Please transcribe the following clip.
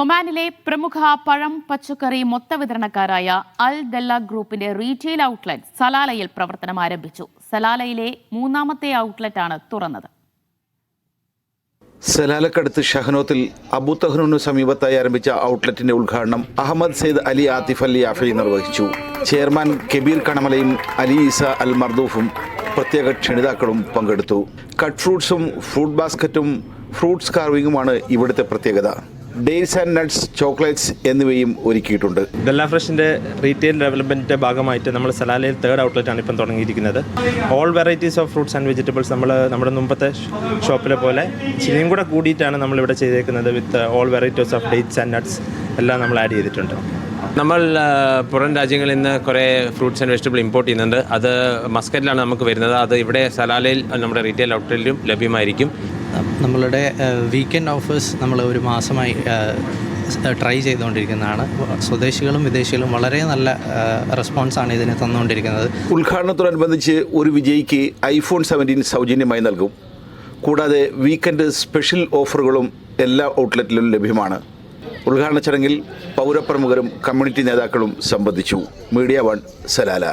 ഒമാനിലെ പ്രമുഖ പഴം പച്ചക്കറി മൊത്തവിതരണക്കാരായ അൽ ദല്ല ഗ്രൂപ്പിന്റെ റീറ്റെയിൽ ഔട്ട്ലെറ്റ് സലാലയിൽ പ്രവർത്തനം ആരംഭിച്ചു. സലാലയിലെ മൂന്നാമത്തെ ഔട്ട്ലെറ്റാണ് തുറന്നത്. സലാലക്കടുത്ത് ഷഹനോത്തിൽ അബു തഹ്നൂന് സമീപത്തായി ആരംഭിച്ച ഔട്ട്ലെറ്റിന്റെ ഉദ്ഘാടനം അഹമ്മദ് സെയ്ദ് അലി ആതിഫ് അൽ യാഫി നിർവഹിച്ചു. ചെയർമാൻ കബീർ കണമലയും അലി ഈസ അൽ മർദൂഫും പ്രത്യേക ക്ഷണിതാക്കളും പങ്കെടുത്തു. കട്ട് ഫ്രൂട്ട്സും ഫ്രൂട്ട് ബാസ്ക്കറ്റും ഫ്രൂട്ട്സ് കാർവിംഗുമാണ് ഇവിടുത്തെ പ്രത്യേകത. ഡേറ്റ്സ് ആൻഡ് നട്ട്സ്, ചോക്ലേറ്റ്സ് എന്നിവയും ഒരുക്കിയിട്ടുണ്ട്. ദല്ല ഫ്രഷിൻ്റെ റീറ്റെയിൽ ഡെവലപ്മെൻറ്റിൻ്റെ ഭാഗമായിട്ട് നമ്മൾ സലാലയിൽ 3rd ഔട്ട്ലെറ്റാണ് ഇപ്പം തുടങ്ങിയിരിക്കുന്നത്. All varieties of fruits and vegetables നമ്മൾ നമ്മുടെ മുമ്പത്തെ ഷോപ്പിലെ പോലെ ഇച്ചിരിയും കൂടെ കൂടിയിട്ടാണ് നമ്മളിവിടെ ചെയ്തേക്കുന്നത്. With all varieties of dates and nuts എല്ലാം നമ്മൾ ആഡ് ചെയ്തിട്ടുണ്ട്. നമ്മൾ പുറം രാജ്യങ്ങളിൽ നിന്ന് കുറേ ഫ്രൂട്ട്സ് ആൻഡ് വെജിറ്റബിൾ ഇമ്പോർട്ട് ചെയ്യുന്നുണ്ട്. അത് മസ്കറ്റിലാണ് നമുക്ക് വരുന്നത്. അത് ഇവിടെ സലാലയിൽ നമ്മുടെ റീറ്റെയിൽ ഔട്ട്ലെറ്റിലും ലഭ്യമായിരിക്കും. നമ്മളുടെ വീക്കെൻഡ് ഓഫേഴ്സ് നമ്മൾ ഒരു മാസമായി ട്രൈ ചെയ്തുകൊണ്ടിരിക്കുന്നതാണ്. സ്വദേശികളും വിദേശികളും വളരെ നല്ല റെസ്പോൺസാണ് ഇതിന് തന്നുകൊണ്ടിരിക്കുന്നത്. ഉദ്ഘാടനത്തോടനുബന്ധിച്ച് ഒരു വിജയിക്ക് iPhone 17 സൗജന്യമായി നൽകും. കൂടാതെ വീക്കെൻഡ് സ്പെഷ്യൽ ഓഫറുകളും എല്ലാ ഔട്ട്ലെറ്റിലും ലഭ്യമാണ്. ഉദ്ഘാടന ചടങ്ങിൽ പൗരപ്രമുഖരും കമ്മ്യൂണിറ്റി നേതാക്കളും സംബന്ധിച്ചു. Media 1 Salalah.